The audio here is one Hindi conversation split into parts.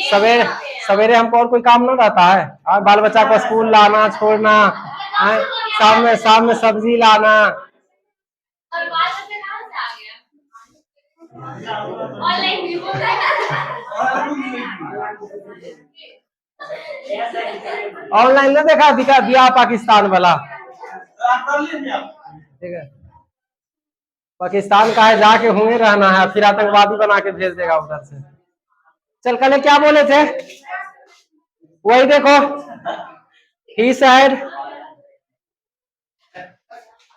सवेरे सवेरे हमको और कोई काम ना रहता है, और बाल बच्चा को स्कूल लाना छोड़ना, शाम में सब्जी लाना। ऑनलाइन ना देखा दिया पाकिस्तान वाला, ठीक है, पाकिस्तान का है, जाके हुए रहना है, फिर आतंकवादी बना के भेज देगा उधर से। चल कल क्या बोले थे, वही देखो, he said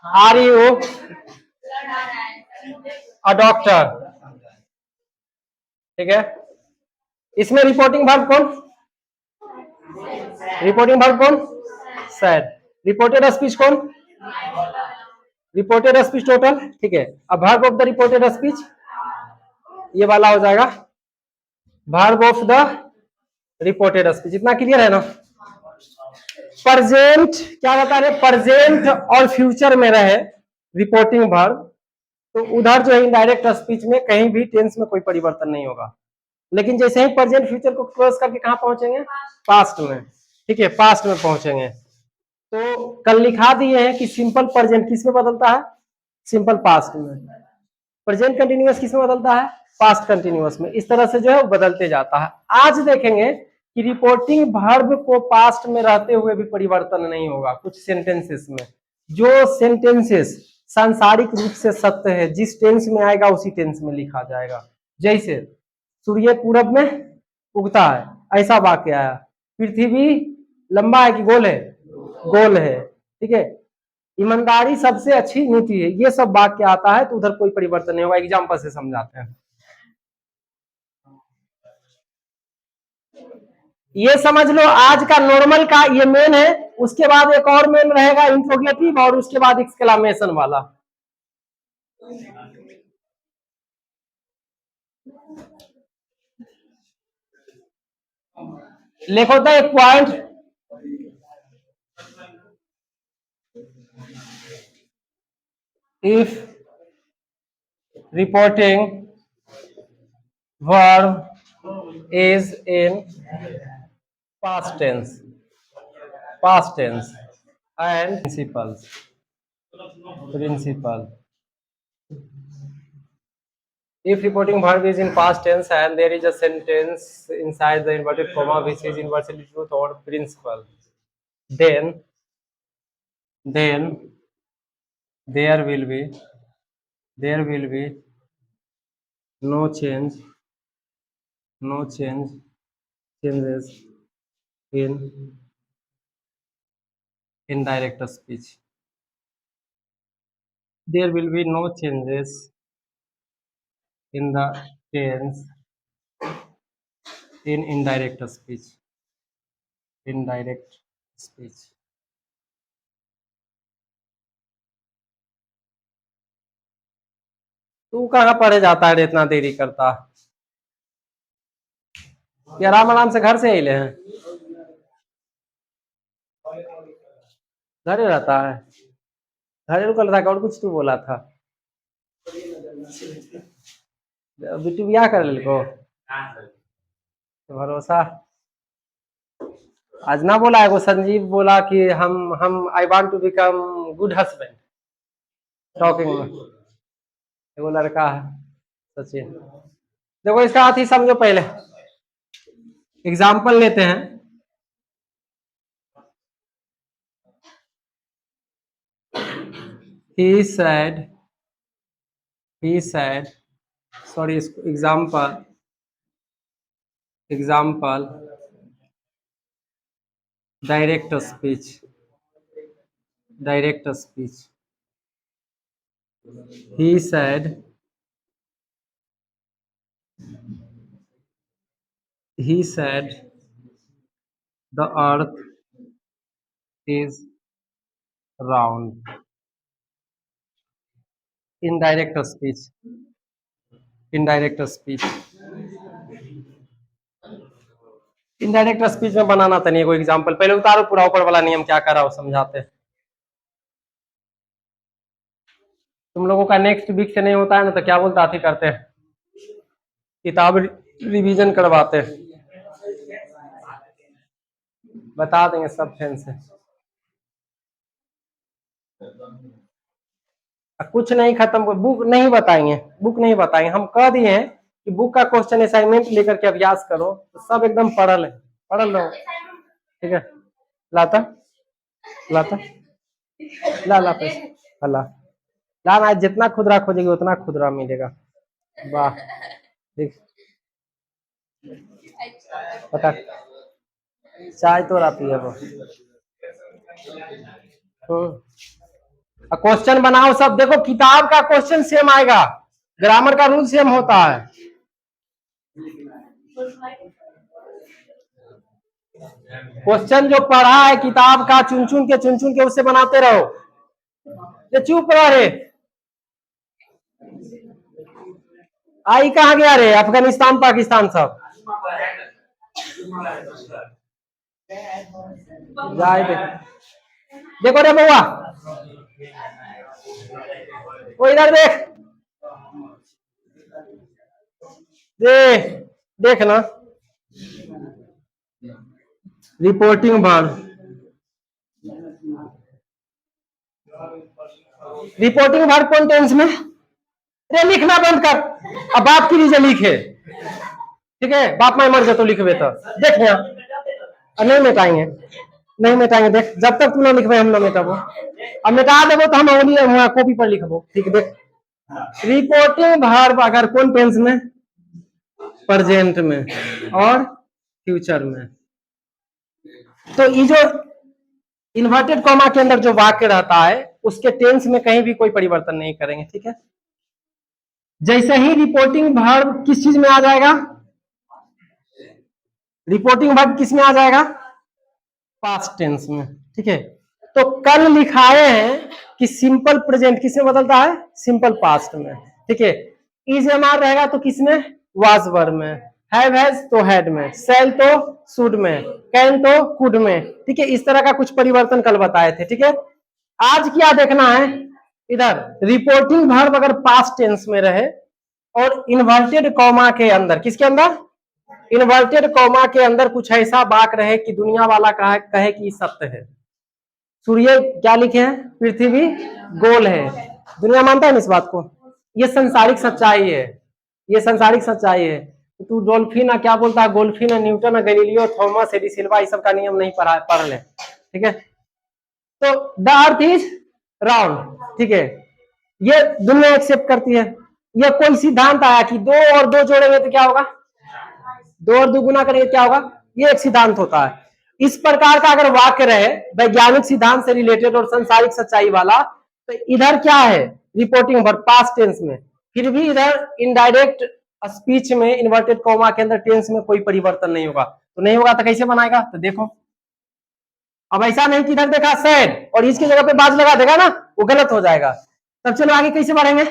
are you a doctor, ठीक है। इसमें रिपोर्टिंग वर्ब कौन, रिपोर्टिंग वर्ब कौन, सेड। रिपोर्टेड स्पीच कौन, रिपोर्टेड स्पीच टोटल, ठीक है। अब verb of the reported speech ये वाला हो जाएगा, verb of the reported speech. इतना क्लियर है ना। प्रेजेंट क्या बता रहे, प्रेजेंट और फ्यूचर में रहे रिपोर्टिंग वर्ब, तो उधर जो है इनडायरेक्ट स्पीच में कहीं भी टेंस में कोई परिवर्तन नहीं होगा। लेकिन जैसे ही प्रेजेंट फ्यूचर को क्रॉस करके कहां पहुंचेंगे, पास्ट में, ठीक है, पास्ट में पहुंचेंगे। तो कल लिखा दिए हैं कि सिंपल प्रेजेंट किस में बदलता है, सिंपल पास्ट में। प्रेजेंट कंटिन्यूअस किस में बदलता है, पास्ट कंटिन्यूअस में। इस तरह से जो है वो बदलते जाता है। आज देखेंगे कि रिपोर्टिंग वर्ब को पास्ट में रहते हुए भी परिवर्तन नहीं होगा कुछ सेंटेंसेस में। जो सेंटेंसेस सांसारिक रूप से सत्य है, जिस टेंस में आएगा उसी टेंस में लिखा जाएगा। जैसे सूर्य पूरब में उगता है, ऐसा वाक्य आया। पृथ्वी लंबा है कि गोल है, गोल है, ठीक है। ईमानदारी सबसे अच्छी नीति है, ये सब वाक्य आता है तो उधर कोई परिवर्तन नहीं होगा। एग्जाम्पल से समझाते हैं। ये समझ लो आज का नॉर्मल का ये मेन है, उसके बाद एक और मेन रहेगा इंट्रोगेटिव, और उसके बाद एक्सक्लेमेशन वाला। लिखो तो एक point, if reporting verb is in past tense and principal. If reporting verb is in past tense and there is a sentence inside the inverted comma which is inversely truth or principal, then there will be no changes in indirect speech. There will be no changes in the tense in indirect speech. तू कहाँ पढ़े जाता है, इतना देरी करता ये आराम से घर से ही ले हैं, घरे रहता है, घरेलू कल रहा और कुछ तू बोला था बिट्टू ब्याह कर ले भरोसा। आज ना बोला है वो संजीव बोला कि हम I want to become good husband, talking में वो लड़का है सचिन। देखो इसका अर्थ ही समझो, पहले एग्जाम्पल लेते हैं। he said sorry, example direct speech he said the earth is round. Indirect speech में बनाना था नहीं कोई एग्जाम्पल, पहले उतारो पूरा ऊपर वाला नियम क्या कर रहा हो समझाते। तुम लोगों का नेक्स्ट वीक से नहीं होता है ना तो क्या बोलते आती करते हैं, किताब रिवीजन करवाते हैं। बता देंगे सब फैन से। कुछ नहीं खत्म, बुक नहीं बताएंगे, बुक नहीं बताएंगे, हम कह दिए हैं कि बुक का क्वेश्चन असाइनमेंट लेकर के अभ्यास करो, तो सब एकदम पढ़ल है, पढ़ल रहो, ठीक है। लाता लाता ला ला पैसा ला ला ना, जितना खुदरा खोजेगी उतना खुदरा मिलेगा। वाह, देख पता, चाय तो राती है वो। क्वेश्चन बनाओ सब, देखो किताब का क्वेश्चन सेम आएगा, ग्रामर का रूल सेम होता है। क्वेश्चन जो पढ़ा है किताब का, चुन चुन के उससे बनाते रहो। ये चुप रहे, आई कहाँ गया रे, अफगानिस्तान पाकिस्तान सब जाए दे। देखो रे बउआ, वो इधर देख, देखना रिपोर्टिंग भार, रिपोर्टिंग भार कौन टेंस में, रे लिखना बंद कर, अब बाप की लीजिए लिखे, ठीक है, बाप माई मर गए तो लिखवे, तो देख यहाँ नहीं मिटाएंगे, नहीं मिटाएंगे, देख जब तक तू ना लिखवे हम ना मिटाबो, अब मिटा देबो तो हम कॉपी पर लिखबो, ठीक है। देख रिपोर्टिंग भार अगर कौन टेंस में, प्रेजेंट में और फ्यूचर में, तो ये जो इन्वर्टेड कॉमा के अंदर जो वाक्य रहता है उसके टेंस में कहीं भी कोई परिवर्तन नहीं करेंगे, ठीक है। जैसे ही रिपोर्टिंग वर्ब किस चीज में आ जाएगा, रिपोर्टिंग वर्ब किस में आ जाएगा, पास्ट टेंस में, ठीक है। तो कल लिखाए हैं कि सिंपल प्रेजेंट किस में बदलता है, सिंपल पास्ट में, ठीक है। इज एम आर रहेगा तो किसमें, वाज वर्ब में, हैव हैज तो हैड में, सेल तो शुड में, कैन तो कुड में, ठीक है। इस तरह का कुछ परिवर्तन कल बताए थे, ठीक है। आज क्या देखना है, इधर रिपोर्टिंग वर्ब अगर पास्ट टेंस में रहे और इन्वर्टेड कॉमा के अंदर, किसके अंदर, इन्वर्टेड कॉमा के अंदर कुछ ऐसा वाक रहे कि दुनिया वाला कहे कि सत्य है, सूर्य क्या लिखे हैं, पृथ्वी गोल है, दुनिया मानता है ना इस बात को, ये संसारिक सच्चाई है, ये संसारिक सच्चाई है। तो तू डोल्फिन क्या बोलता है, गोल्फिन न्यूटन गैलीलियो थॉमस एडिसिल्वा इस सब का नियम नहीं पढ़ ले, ठीक है। तो द अर्थ इज राउंड, ठीक है, ये दुनिया एक्सेप्ट करती है। ये कोई सिद्धांत आया कि दो और दो जोड़ेंगे तो क्या होगा, दो और दो गुना करेंगे क्या होगा, ये एक सिद्धांत होता है। इस प्रकार का अगर वाक्य रहे वैज्ञानिक सिद्धांत से रिलेटेड और सांसारिक सच्चाई वाला, तो इधर क्या है, रिपोर्टिंग वर्ब पास्ट टेंस में, फिर भी इधर इनडायरेक्ट स्पीच में इन्वर्टेड कॉमा के अंदर टेंस में कोई परिवर्तन नहीं होगा, तो नहीं होगा तो कैसे बनाएगा, तो देखो अब ऐसा नहीं कि इधर देखा सैड और इसकी जगह पे बाज लगा देगा ना, वो गलत हो जाएगा। तब चलो आगे कैसे बढ़ेंगे,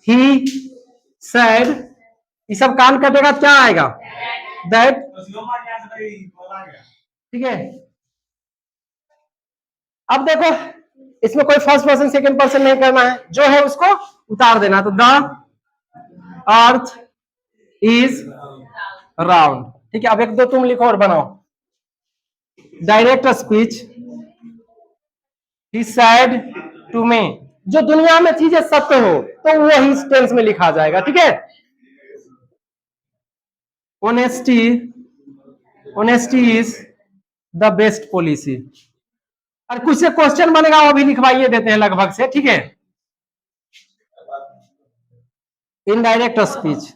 ही सैड, ये सब कान कटेगा क्या आएगा, दैट, ठीक है। अब देखो इसमें कोई फर्स्ट पर्सन सेकंड पर्सन नहीं करना है, जो है उसको उतार देना, तो द अर्थ इज राउंड, ठीक है। अब एक दो तुम लिखो और बनाओ, direct speech, he said to me, जो दुनिया में चीजें सत्य हो तो वही टेंस में लिखा जाएगा, ठीक है। Honesty, honesty is the best policy, और कुछ से क्वेश्चन बनेगा वो भी लिखवाइए देते हैं लगभग से, ठीक है। इनडायरेक्ट स्पीच,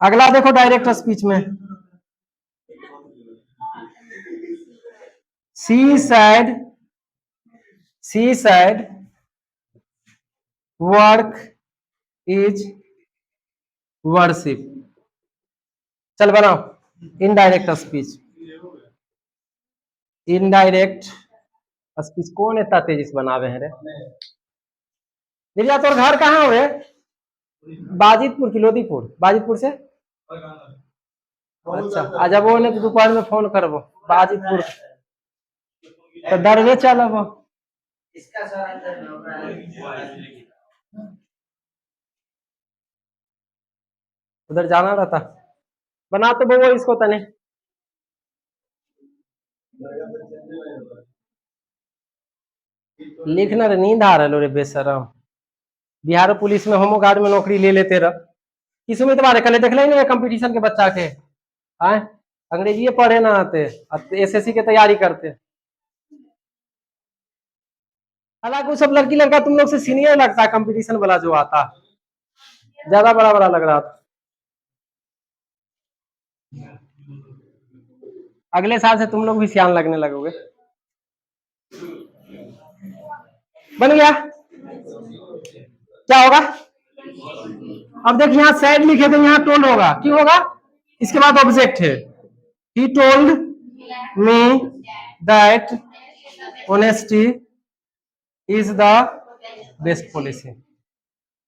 अगला देखो डायरेक्ट स्पीच में, सी सैड वर्क इज वर्शिप, चल बनाओ इनडायरेक्ट स्पीच, इनडायरेक्ट स्पीच कौन इतना तेजी से बनावे हैं रे, दिव्या तोर घर कहाँ हुए, बाजितपुर की लोदीपुर, बाजितपुर से, अच्छा आ जब वो ने तो दोपहर में फोन करबो, बाजितपुर तो दरवे चलब, उधर जाना रहता, बना तो वो इसको तने लिखना रे, नींद आ रहा रे बेशरम। बिहार पुलिस में होमगार्ड में नौकरी ले लेते रह। किस में तुम्हारे कल देख लेंगे कंपटीशन के बच्चा के आए अंग्रेजी पढ़े ना आते, एसएससी की तैयारी करते। हालांकि वो सब लड़की लड़का तुम लोग से सीनियर लगता है, कंपटीशन वाला जो आता ज्यादा बड़ा बड़ा लग रहा था। अगले साल से तुम लोग भी सियान लगने लगोगे। बन गया, क्या होगा? अब देख यहाँ सैड लिखे थे, यहाँ टोल्ड होगा, क्यों होगा? इसके बाद ऑब्जेक्ट है। ही told me that honesty is the best policy.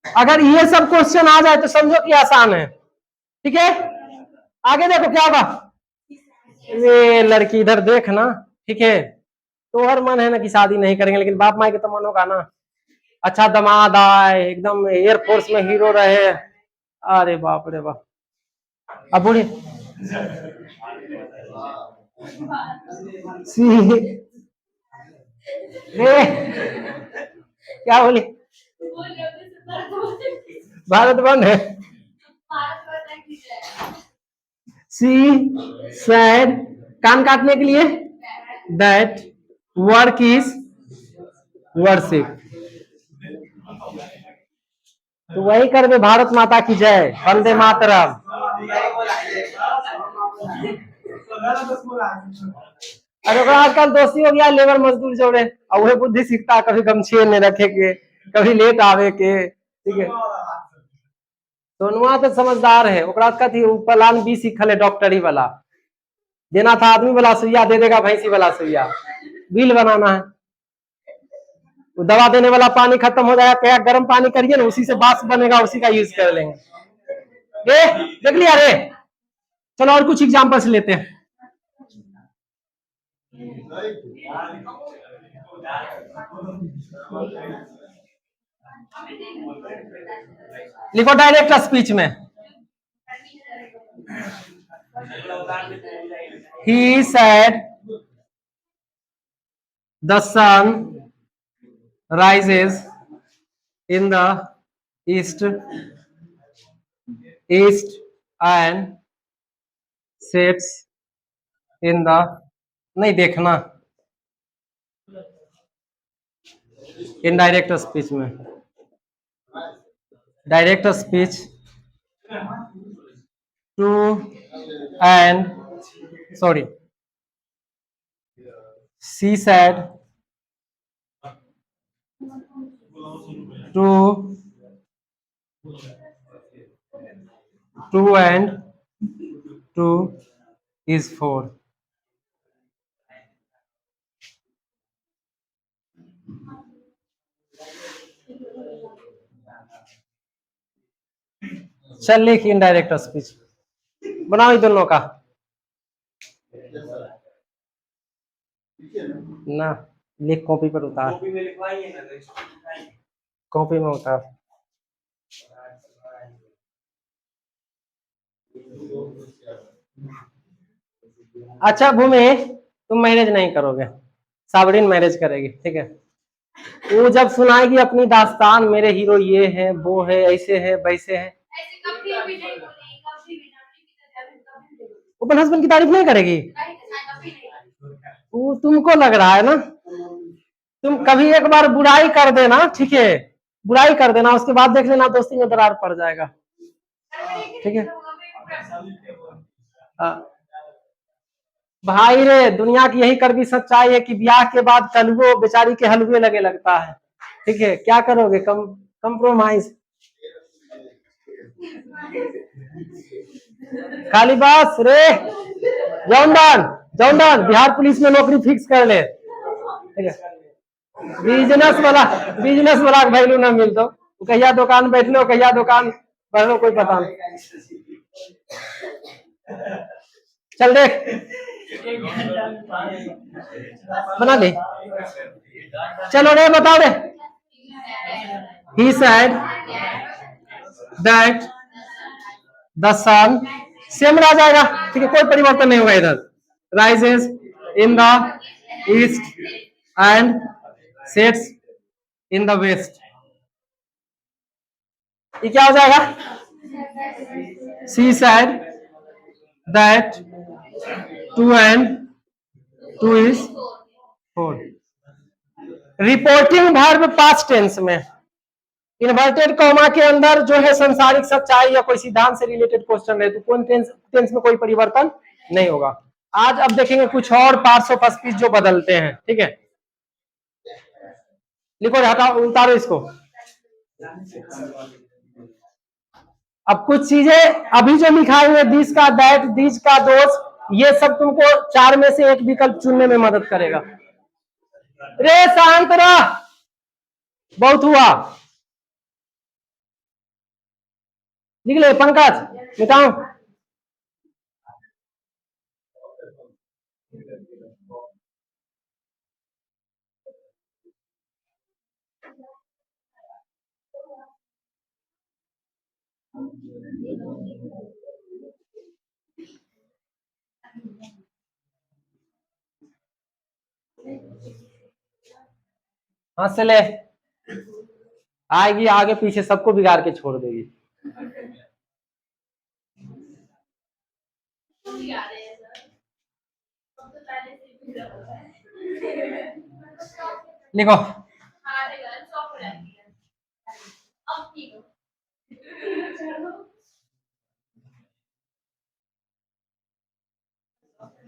अगर ये सब क्वेश्चन आ जाए तो समझो कि आसान है। ठीक है, आगे देखो क्या होगा। ये लड़की इधर देख ना, ठीक है, तो हर मन है ना कि शादी नहीं करेंगे, लेकिन बाप माई के तो मन होगा ना अच्छा दामाद आए, एकदम एयरफोर्स में हीरो रहे। अरे बाप रे बाप, अब बोलिए क्या बोली? भारत बंद है। सी सैड, कान काटने के लिए दैट वर्क इज वर्शिप। तो वही कर दे, भारत माता की जय, वंदे मातरम। अरे आजकल दोस्ती हो गया लेबर मजदूर जोड़े, और वही बुद्धि सीखता, कभी गमछे में रखे के, कभी लेट आवे के। ठीक है, सोनुआ तो समझदार है, प्लान बी सीखल है, डॉक्टरी वाला देना था, आदमी वाला सुइया दे देगा, भैंसी वाला सुइया। बिल बनाना है, दवा देने वाला पानी खत्म हो जाएगा, क्या गर्म पानी करिए ना, उसी से बास बनेगा, उसी का यूज कर लेंगे। देख लिया रे, चलो और कुछ एग्जाम्पल्स लेते हैं। लिखो डायरेक्ट स्पीच में, he said the sun rises in the east and sets in the, नहीं देखना, इनडायरेक्ट स्पीच में, direct speech two and sorry she said two and two is 4। चल लिख इनडायरेक्ट स्पीच, बनाओ दोनों का ना, लिख कॉपी पर उतार, कॉपी में उतार। अच्छा भूमि, तुम मैरिज नहीं करोगे, साबरीन मैरिज करेगी, ठीक है। वो जब सुनाएगी अपनी दास्तान, मेरे हीरो ये है, वो है, ऐसे है, वैसे है, ओपन हस्बैंड की तारीफ नहीं करेगी। वो तुमको लग रहा है ना, तुम कभी एक बार बुराई कर देना, ठीक है, बुराई कर देना, उसके बाद देख लेना दोस्ती में दरार पड़ जाएगा, ठीक है। भाई रे, दुनिया की यही कड़वी सच्चाई है कि ब्याह के बाद कलुओ बेचारी के हलवे लगे लगता है, ठीक है। क्या करोगे, कंप्रोमाइज, खाली बस रे। जौनदान बिहार पुलिस में नौकरी फिक्स कर ले, ठीक है। बिजनेस वाला वैल्यू ना मिल दो, कहिया दुकान बैठ लो, कहिया दुकान बढ़ लो, कोई पता नहीं। चल देख, बना ले, चलो रे बताओ रे। He said that the sun same रह जाएगा, ठीक है, कोई परिवर्तन नहीं होगा इधर, rises in the east and sets in the west. ये क्या हो जाएगा? She said that 2 and 2 is 4. Reporting verb past tense में इन्वर्टेड कॉमा के अंदर जो है संसारिक सच्चाई या कोई सिद्धांत से रिलेटेड क्वेश्चन है तो कौन टेंस में कोई परिवर्तन नहीं होगा। आज अब देखेंगे कुछ और पार्ट्स ऑफ स्पीच जो बदलते हैं। ठीक है, लिखो, हटाओ, उतारो इसको। अब कुछ चीजें अभी जो लिखा हुआ है, दिस का, दैट, दिस का, दोस, ये सब तुमको 4 में से एक विकल्प चुनने में मदद करेगा। रे शांत रह, बहुत हुआ। लिख ले पंकज, मिटाओ। हंस ले, आएगी आगे पीछे सबको बिगाड़ के छोड़ देगी। लिखो,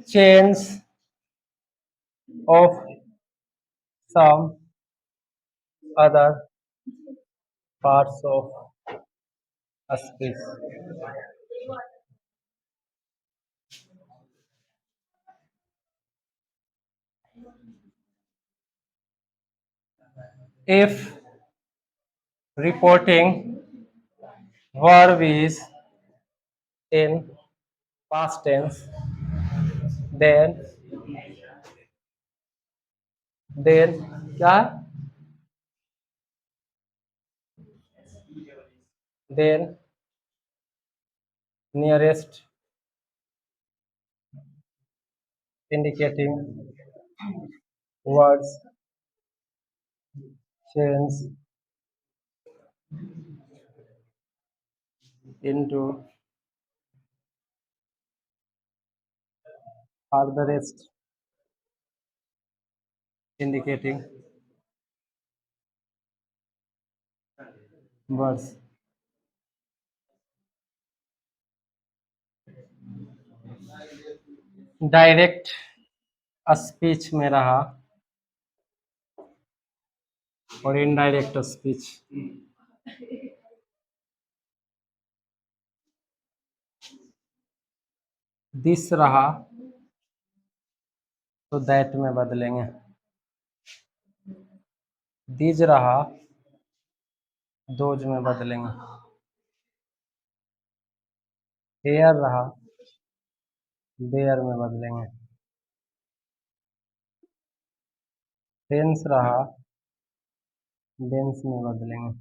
change of some other parts of speech. If reporting verb is in past tense, then क्या है? Then nearest indicating words change into farthest indicating words. Direct speech में रहा और इनडायरेक्ट स्पीच। दिस रहा तो दैट में बदलेंगे, दीज रहा दोज में बदलेंगे, हेयर रहा देयर में बदलेंगे, टेंस रहा डेंस में बदलेंगे,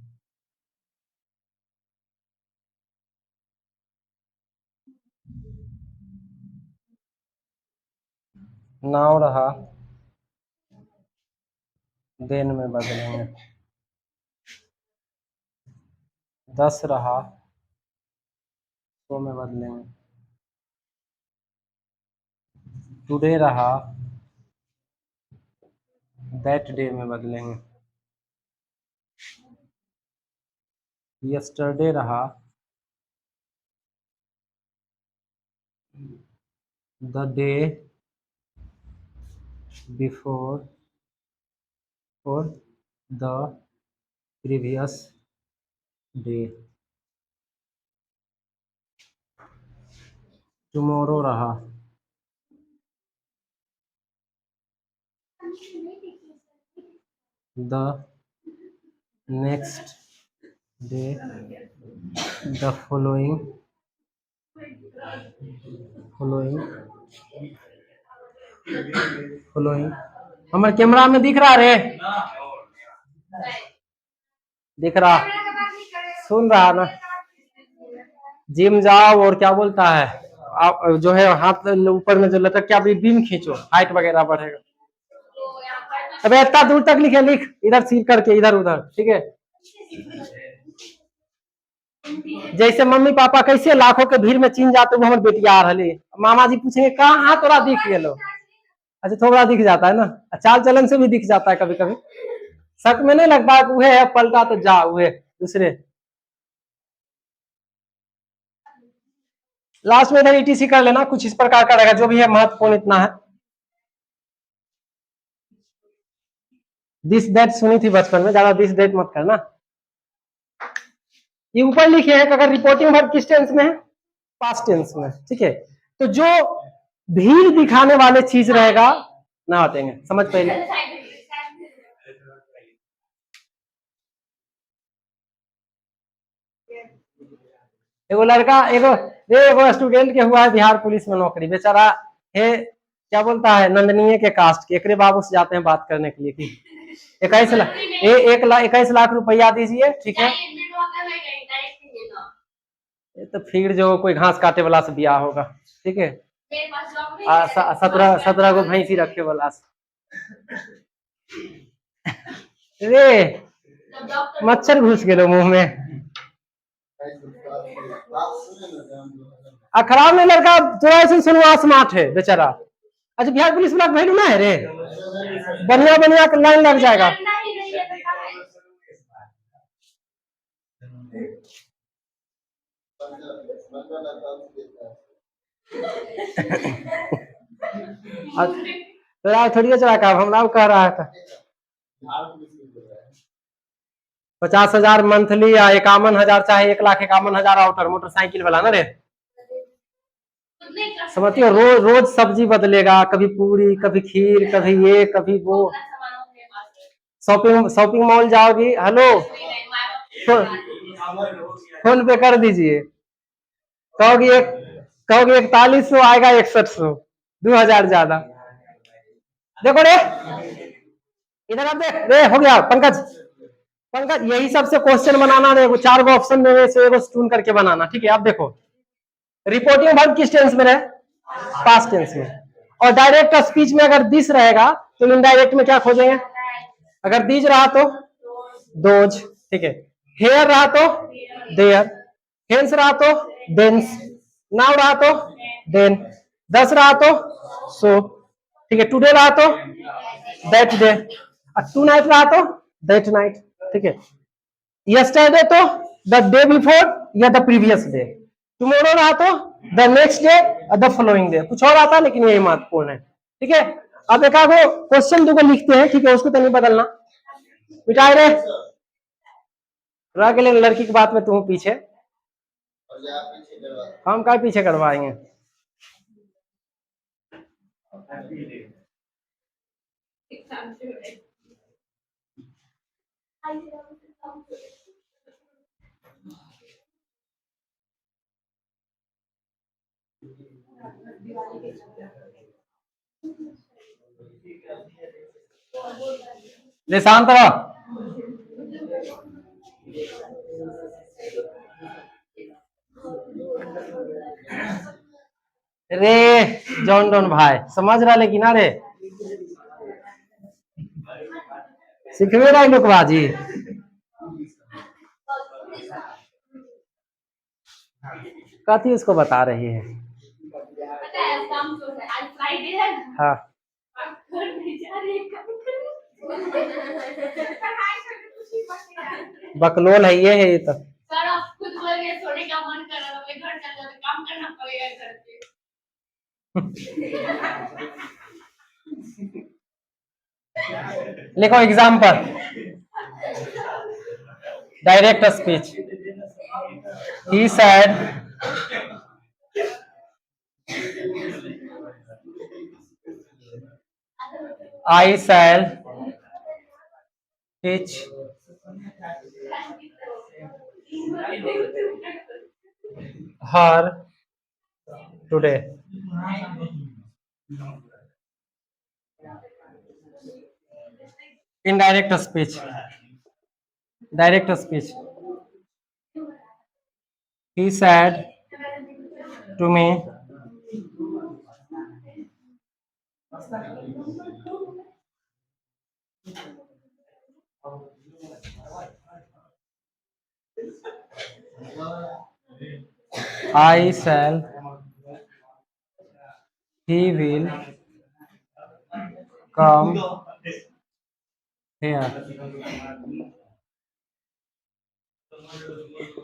नाउ रहा देन में बदलेंगे, 10 रहा तो में बदलेंगे, टुडे रहा दैट डे में बदलेंगे, यस्टरडे रहा द डे बिफोर और द प्रीवियस डे, टुमारो रहा the next day, the following हमारे कैमरा में दिख रहा रे, दिख रहा, सुन रहा ना। जिम जाओ और क्या बोलता है जो है हाथ ऊपर में जो लटक के अभी बीम खींचो, हाइट वगैरह बढ़ेगा। अबे इतना दूर तक लिखे, लिख इधर सिर करके इधर उधर, ठीक है। जैसे मम्मी पापा कैसे लाखों के भीड़ में चिन जाते, वो हमारे बेटिया आ रही, मामा जी पूछेंगे कहाँ तोरा दिख गेलो। अच्छा थोड़ा दिख जाता है ना, चाल चलन से भी दिख जाता है कभी कभी। शक में नहीं लगता वह है, पलटा तो जा वह दूसरे। लास्ट में इधर ईटीसी कर लेना, कुछ इस प्रकार का रहेगा, जो भी है महत्वपूर्ण इतना है। दिस दैट सुनी थी बचपन में, ज्यादा दिस दैट मत करना। ये ऊपर लिखे है कि अगर रिपोर्टिंग वर्ब किस टेंस में है, पास्ट टेंस में, ठीक है। तो जो भीड़ दिखाने वाले चीज रहेगा ना हटेंगे, समझ पहले। एगो लड़का एगो स्टूडेंट के हुआ है बिहार पुलिस में नौकरी, बेचारा है क्या बोलता है नंदनीय के कास्ट के, एकरे बाबू से जाते हैं बात करने के लिए कि 21 लाख रुपया दीजिए, ठीक है। ये तो फिर जो कोई घास काटे वाला से ब्याह होगा, ठीक है। 17 गो भैंसी रखे वाला से। रे मच्छर घुस गए मुंह में। खराब नहीं लड़का, थोड़ा ऐसे सुनवा स्मार्ट है बेचारा। अच्छा बिहार पुलिस वाला वैल्यू ना है रे, बढ़िया बढ़िया लाइन लग जाएगा। तो थोड़ी चला का हम कह रहा था 50,000 मंथली या 51,000 चाहे 1,51,000 आउटर मोटरसाइकिल वाला ना रे। समझती हो, रोज सब्जी बदलेगा, कभी पूरी कभी खीर कभी ये कभी वो। शॉपिंग मॉल जाओगी, हेलो फोन पे कर दीजिए, कहोगी 4100 आएगा 6100, 2,000 ज्यादा। देखो रे इधर आप देख रे, हो गया पंकज यही सबसे क्वेश्चन बनाना रे, 4 गो ऑप्शन में से एगो चुन करके बनाना, ठीक है। आप देखो रिपोर्टिंग वर्ब किस टेंस में रहे, पास्ट टेंस में। और डायरेक्ट स्पीच में अगर दिस रहेगा तो इनडायरेक्ट में क्या खोजेंगे, अगर दीज रहा तो दोज, ठीक है। हेयर रहा तो देयर, हेंस रहा तो देंस, नाउ रहा तो देन, दस रहा तो सो, ठीक है। टुडे रहा तो दैट डे, टू नाइट रहा तो दैट नाइट, ठीक है। यस्टरडे तो द डे बिफोर या द प्रीवियस डे, टुमारो रहा तो the next day the following day, कुछ और आता लेकिन यही महत्वपूर्ण है, ठीक है। अब एक आगो क्वेश्चन दो लिखते हैं, ठीक है, उसको तो नहीं बदलना, मिटाए रे रह गए लड़की की बात में तुम पीछे, हम क्या पीछे करवाएंगे। ले शांत रहो। रे जॉन डॉन भाई समझ रहा लेकिन ना रे, सिखवे रहा लोग बाजी। कथी उसको बता रही है, हाँ बकलोल है ये तो। सर आप खुद बोल रहे सोने का मन कर रहा है, घर चल जाते काम करना पड़ेगा घर पे। लिखो example, direct speech, he said I shall teach her today. Indirect speech, direct speech, he said to me I shall, he will come here.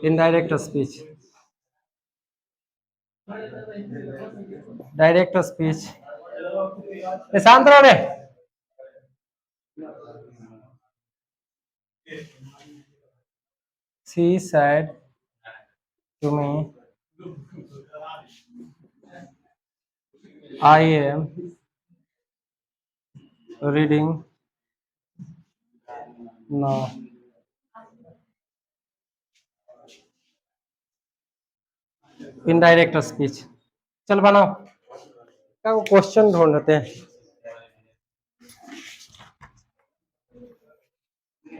Indirect speech. Direct speech. शांत रहो रे। She said to me, I am reading now. Indirect speech. चल बनाओ, क्या क्वेश्चन ढूंढते हैं।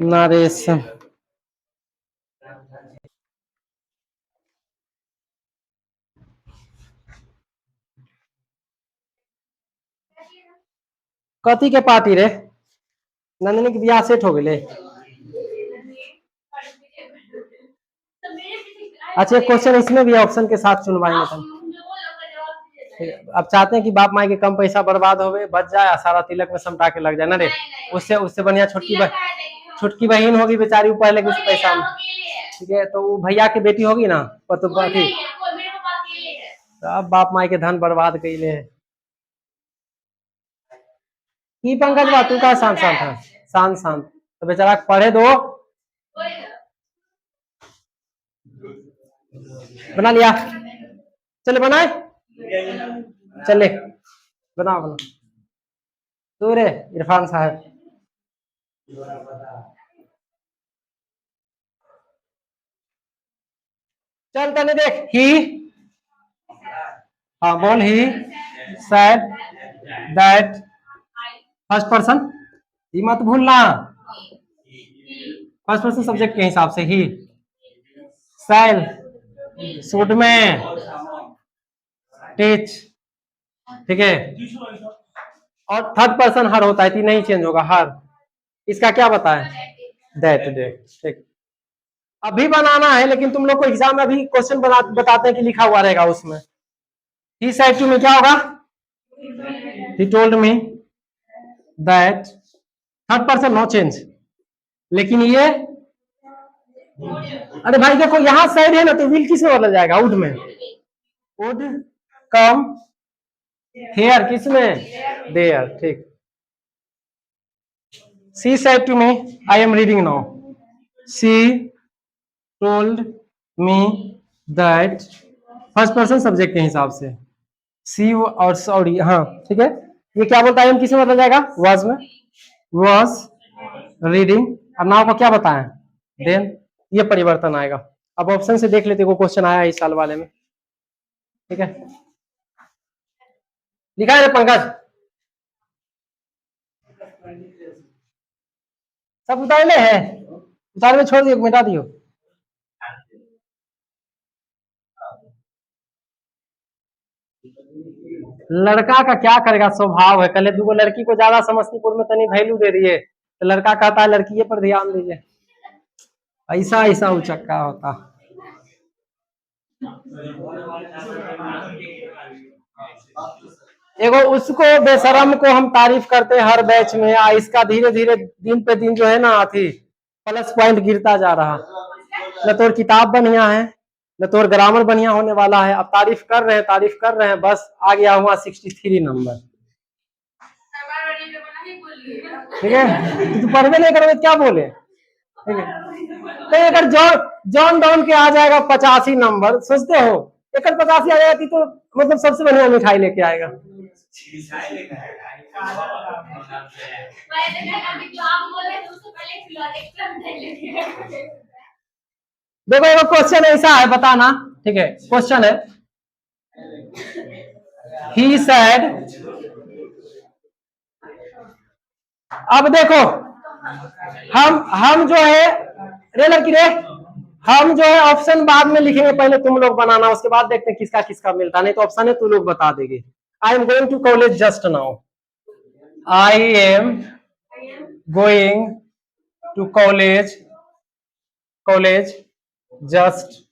नरेशन। कथी के पार्टी रे? नंदिनी के बियाह सेट हो गए। अच्छा, क्वेश्चन इसमें भी ऑप्शन के साथ चुनवाएंगे तुम। अब चाहते हैं कि बाप माई के कम पैसा बर्बाद होवे, बच जाए, सारा तिलक में समटा के लग जाए ना रे। उससे बढ़िया छुटकी बहन होगी बेचारी, वो पहले कुछ पैसा में। ठीक है, तो वो भैया की बेटी होगी ना, पतुबाती, सब बाप माई के धन बर्बाद कैले है। की पंकज बा, तू का शांत शांत है? शांत शांत, तो बेचारा पढ़े दो। बना लिया? चले बनाए, चले बना बना। तू रे इरफान साहब, चल तने देख। ही, हाँ बोल। ही said that, फर्स्ट पर्सन, ये मत भूलना, फर्स्ट पर्सन सब्जेक्ट के हिसाब से। ही शैल, शुड में, टीच। ठीक है, और थर्ड पर्सन हर होता है, तीन नहीं चेंज होगा, हर। इसका क्या बताएं? That day. ठीक, अभी बनाना है, लेकिन तुम लोग को एग्जाम में अभी क्वेश्चन बताते हैं कि लिखा हुआ रहेगा उसमें। ही सेड टू मी क्या होगा? He told me that, third person no change. लेकिन ये, अरे भाई देखो यहां साइड है ना, तो विल किस में बदल जाएगा? वुड में। वुड कम हेयर किस में? देयर। ठीक। She said to me, I am reading now. She told me that, first person subject के हिसाब से। सी और सॉरी, हाँ ठीक है। ये क्या बोलता है? किस में बदल जाएगा? वॉज में। Was reading. अब नाउ को क्या बताएं? देन। ये परिवर्तन आएगा। अब ऑप्शन से देख लेते, को क्वेश्चन आया इस साल वाले में। ठीक है, लिखा है पंकज? सब उतार ले है, उतार में छोड़ दियो, मिटा दियो। लड़का का क्या करेगा, स्वभाव है। कल दूगो लड़की को ज्यादा समस्तीपुर में तनी वैल्यू दे दिए, तो लड़का कहता है लड़की पर ध्यान दीजिए। ऐसा ऐसा उचक्का होता। एगो उसको बेशरम को हम तारीफ करते हैं हर बैच में, इसका धीरे धीरे दिन पे दिन जो है ना अथी प्लस पॉइंट गिरता जा रहा। न तो किताब बढ़िया है, न तो ग्रामर बढ़िया होने वाला है। अब तारीफ कर रहे हैं, बस आ गया हुआ 63 नंबर। ठीक है, तू पढ़वे नहीं करोगे क्या बोले? ठीक है, तो अगर जॉन डाउन के आ जाएगा 85 नंबर, सोचते हो एक 85 आ जाती तो मतलब सबसे बढ़िया मिठाई लेके आएगा। देखो एक क्वेश्चन ऐसा है, बताना। ठीक है, क्वेश्चन है, ही सेड। अब देखो हम जो है, रे लड़की रे, हम जो है ऑप्शन बाद में लिखेंगे, पहले तुम लोग बनाना, उसके बाद देखते हैं किसका किसका मिलता। नहीं तो ऑप्शन है तू लोग बता देंगे। I am going to college just now. I am going to college just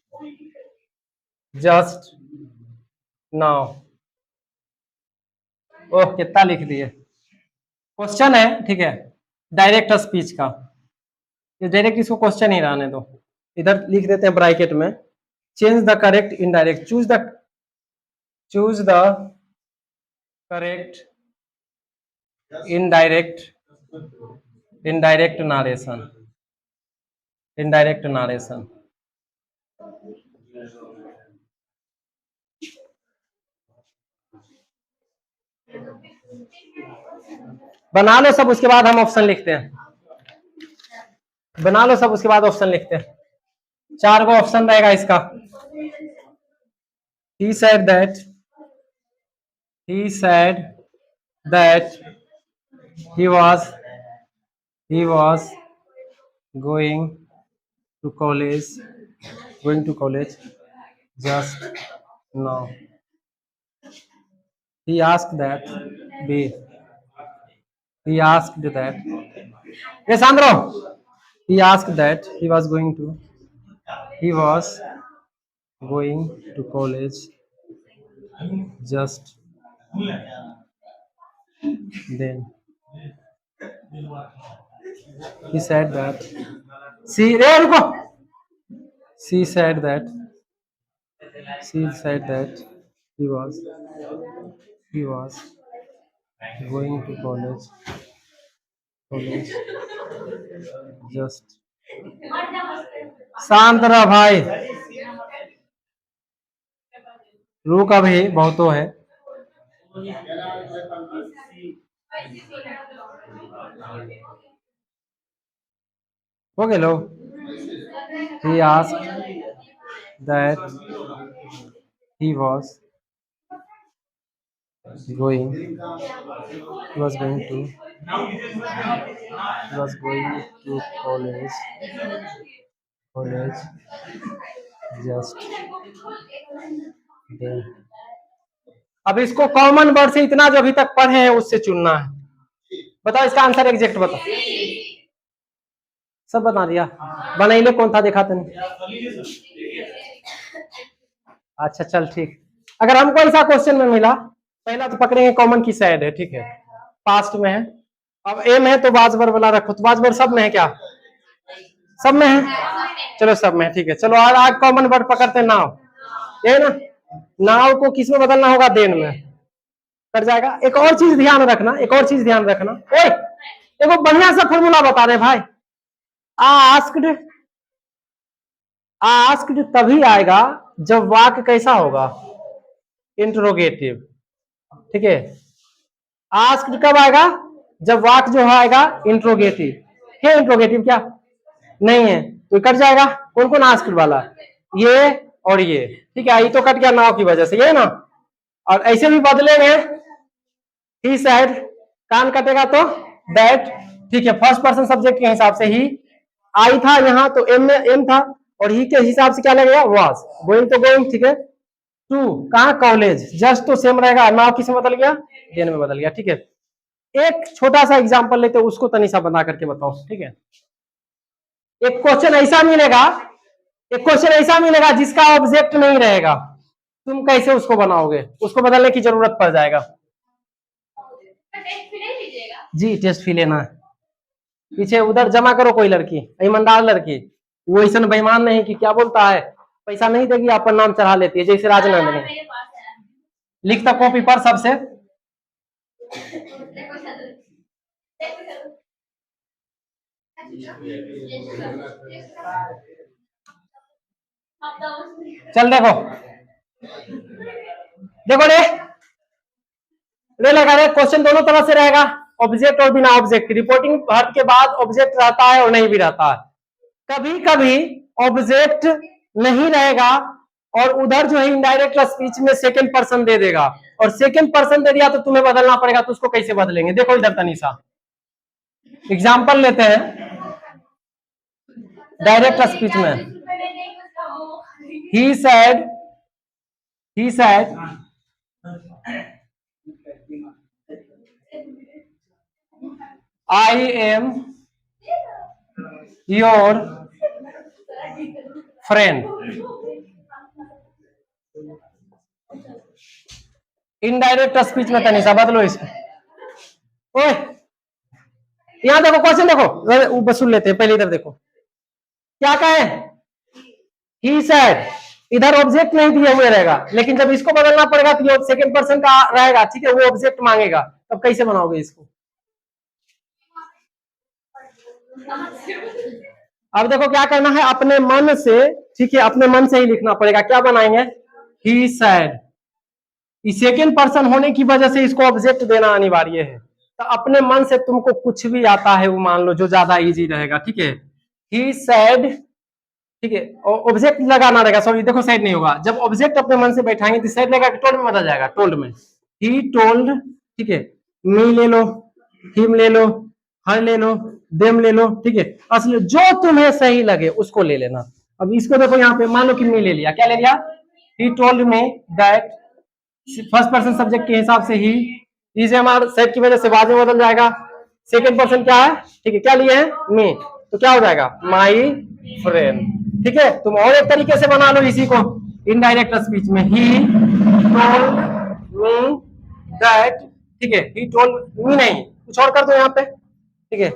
now। ओह कितना लिख दिए। क्वेश्चन है, ठीक है, डायरेक्ट स्पीच का। ये डायरेक्ट इसको क्वेश्चन ही रहने दो। इधर लिख देते हैं ब्रैकेट में, change the correct indirect, choose the correct indirect narration, indirect narration. बना लो सब, उसके बाद हम ऑप्शन लिखते हैं। बना लो सब, उसके बाद ऑप्शन लिखते हैं। 4 गो ऑप्शन रहेगा इसका। he said that he was going to college just now। he asked that B he asked that yes Sandro, he asked that he was going to college just then। he said that she रे रुको she said that he was going to college just। शांत रह भाई, रुक अभी बहुत तो है। हो गए लो। he asked that he was going he was going to college just then। अब इसको कॉमन वर्ड से इतना जो अभी तक पढ़े हैं उससे चुनना है। बताओ इसका आंसर एग्जैक्ट बताओ। सब बता दिया। बनैले कौन था दिखाते नहीं। अच्छा चल ठीक। अगर हमको ऐसा क्वेश्चन में मिला, पहला तो पकड़ेंगे कॉमन की साइड है, ठीक है, पास्ट में है। अब एम है तो बाजबर वाला रखो, तो बाजबर सब में है क्या? सब में है, चलो सब में है, ठीक है। चलो आज कॉमन वर्ड पकड़ते हैं, नाव, ये ना, नाव को किस में बदलना होगा? देन में कर जाएगा। एक और चीज ध्यान रखना, ओए देखो बढ़िया सा फॉर्मूला बता रहे भाई। आस्क्ड तभी आएगा जब वाक्य कैसा होगा? इंट्रोगेटिव, ठीक है। आस्क्ड कब आएगा? जब वाक्य जो आएगा इंट्रोगेटिव है। इंट्रोगेटिव क्या नहीं है तो कट जाएगा। कौन कौन आस्क्ड वाला? ये और ये, ठीक है। ये तो कट गया नाव की वजह से, ये ना। और ऐसे भी बदलेंगे, ही साइड कान कटेगा तो दैट, ठीक है। फर्स्ट पर्सन सब्जेक्ट के हिसाब से ही आई था यहाँ, तो एम में एम था, और ही के हिसाब से क्या लगेगा? वाज। गोइंग तो गोइंग, ठीक है। टू कहा? कॉलेज। जस्ट तो सेम रहेगा, नाउ किस में बदल गया? देन में बदल गया, ठीक है। एक छोटा सा एग्जांपल लेते, उसको तनिषा बना करके बताओ, ठीक है। एक क्वेश्चन ऐसा मिलेगा जिसका ऑब्जेक्ट नहीं रहेगा, तुम कैसे उसको बनाओगे? उसको बदलने की जरूरत पड़ जाएगा। जी टेस्ट फी लेना है। पीछे उधर जमा करो कोई लड़की, ईमानदार लड़की, वो ऐसा बेईमान नहीं कि क्या बोलता है, पैसा नहीं देगी आप पर नाम चढ़ा लेती है, जैसे राजनंदनी। लिखता कॉपी पर सबसे। चल देखो देखो रे लगा रहे। क्वेश्चन दोनों तरह से रहेगा, ऑब्जेक्ट और बिना ऑब्जेक्ट। रिपोर्टिंग वर्ब के बाद ऑब्जेक्ट रहता है और नहीं भी रहता है। कभी कभी ऑब्जेक्ट नहीं रहेगा और उधर जो है इनडायरेक्ट स्पीच में सेकंड पर्सन दे देगा, और सेकंड पर्सन दे दिया तो तुम्हें बदलना पड़ेगा। तो उसको कैसे बदलेंगे? देखो इधर तनिषा एग्जाम्पल लेते हैं डायरेक्ट स्पीच में। ही said I am your friend. Indirect speech में तनिषा बदलो इसको। ओए यहां देखो, क्वेश्चन देखो, वसूल लेते हैं, पहले इधर देखो क्या कहे, ही सेड, इधर ऑब्जेक्ट नहीं दिए हुए रहेगा, लेकिन जब इसको बदलना पड़ेगा तो ये सेकंड पर्सन का रहेगा, ठीक है, वो ऑब्जेक्ट मांगेगा, तब कैसे बनाओगे इसको? अब देखो क्या करना है, अपने मन से, ठीक है, अपने मन से ही लिखना पड़ेगा। क्या बनाएंगे? ही सेड, सेकेंड पर्सन होने की वजह से इसको ऑब्जेक्ट देना अनिवार्य है। तो अपने मन से तुमको कुछ भी आता है वो मान लो, जो ज्यादा इजी रहेगा, ठीक है। ही सेड, ठीक है, ऑब्जेक्ट लगाना रहेगा, सॉरी देखो साइड नहीं होगा, जब ऑब्जेक्ट अपने मन से बैठाएंगे तो साइड लगा के टोल्ड में बदल जाएगा, टोल्ड में। ही टोल्ड, ठीक है, मी ले लो, हिम ले लो, हर ले लो, देम ले लो, ठीक है, असली जो तुम्हें सही लगे उसको ले लेना। अब इसको देखो यहाँ पे, मान लो कि मी ले लिया, क्या ले लिया? ही told me that, first person subject के हिसाब से ही, इज एम सेट की वजह से बाद में बदल जाएगा। सेकंड पर्सन क्या है? ठीक है, क्या लिए हैं? मी, तो क्या हो जाएगा? My friend. ठीक है, तुम और एक तरीके से बना लो इसी को इनडायरेक्ट स्पीच में, ही टोल्ड मी दैट, ठीक है, ही टोल्ड मी नहीं, कुछ और कर दो यहाँ पे, ठीक है,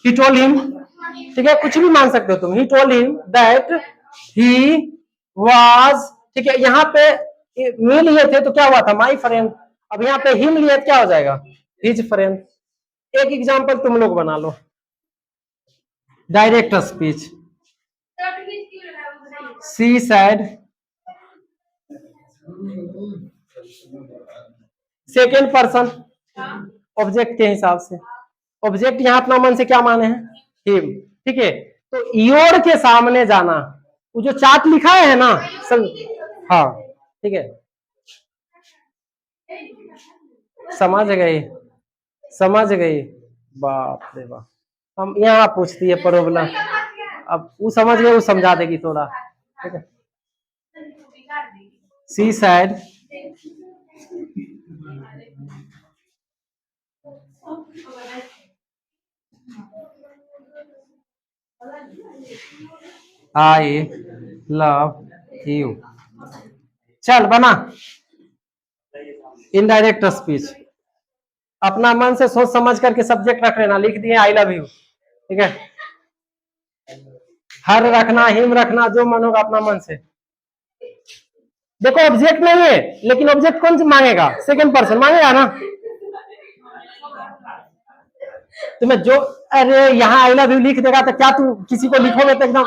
ही टोल्ड हिम, ठीक है, कुछ भी मान सकते हो तुम, he told him that he was, ठीक है, यहाँ पे मी लिए थे तो क्या हुआ था? My friend. अब यहाँ पे हिम लिए क्या हो जाएगा? His friend. एक एग्जांपल तुम लोग बना लो डायरेक्ट स्पीच। सी सैड, सेकेंड पर्सन ऑब्जेक्ट के हिसाब से, ऑब्जेक्ट यहां अपना मन से क्या माने हैं? हिम, ठीक है, तो योर के सामने जाना, वो जो चार्ट लिखा है ना सब, हाँ ठीक है, समझ गई, समझ गई, बाप रे बाप, हम यहाँ पूछती है प्रॉब्लम, अब वो समझ गए, वो समझा देगी थोड़ा, ठीक है। सी सैड, आई लव यू। चल बना इनडायरेक्ट स्पीच, अपना मन से सोच समझ करके सब्जेक्ट रख लेना, लिख दिए आई लव यू, ठीक है, हर रखना, हिम रखना, जो मन होगा अपना मन से। देखो ऑब्जेक्ट नहीं है, लेकिन ऑब्जेक्ट कौन से मांगेगा? सेकंड पर्सन मांगेगा ना, तुम्हें जो, अरे यहाँ आई लव यू लिख देगा तो क्या तू किसी को लिखोगे तो एकदम